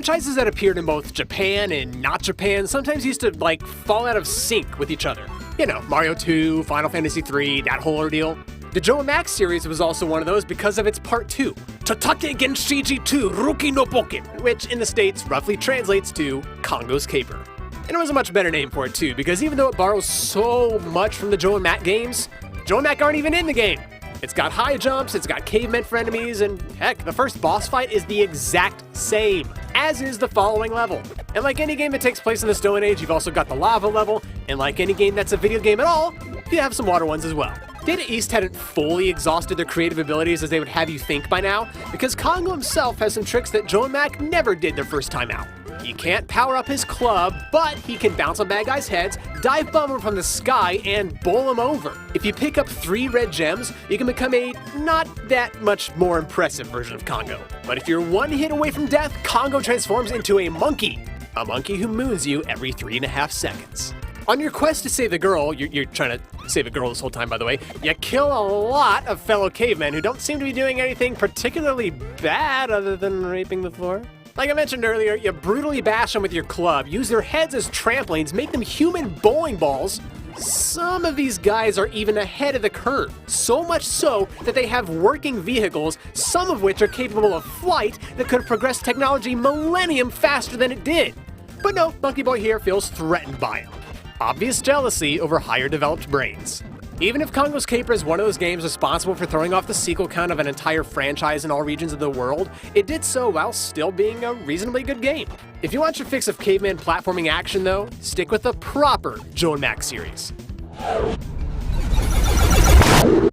franchises that appeared in both Japan and not Japan sometimes used to, like, fall out of sync with each other. You know, Mario 2, Final Fantasy 3, that whole ordeal. The Joe and Max series was also one of those because of its Part 2, Tatake Genshiji 2 Ruki no Pokken, which in the States roughly translates to Congo's Caper. And it was a much better name for it too, because even though it borrows so much from the Joe and Mac games, Joe and Mac aren't even in the game. It's got high jumps, it's got cavemen for enemies, and heck, the first boss fight is the exact same, as is the following level. And like any game that takes place in the Stone Age, you've also got the lava level, and like any game that's a video game at all, you have some water ones as well. Data East hadn't fully exhausted their creative abilities as they would have you think by now, because Congo himself has some tricks that Joe and Mac never did their first time out. He can't power up his club, but he can bounce on bad guys' heads, dive bomb them from the sky, and bowl them over. If you pick up 3 red gems, you can become a not that much more impressive version of Congo. But if you're one hit away from death, Congo transforms into a monkey who moons you every 3.5 seconds. On your quest to save the girl, you're trying to save a girl this whole time, by the way, you kill a lot of fellow cavemen who don't seem to be doing anything particularly bad other than raping the floor. Like I mentioned earlier, you brutally bash them with your club, use their heads as trampolines, make them human bowling balls. Some of these guys are even ahead of the curve, so much so that they have working vehicles, some of which are capable of flight that could have progressed technology millennium faster than it did. But no, Monkey Boy here feels threatened by him. Obvious jealousy over higher developed brains. Even if Congo's Caper is one of those games responsible for throwing off the sequel count of an entire franchise in all regions of the world, it did so while still being a reasonably good game. If you want your fix of caveman platforming action though, stick with the proper Joe and Max series.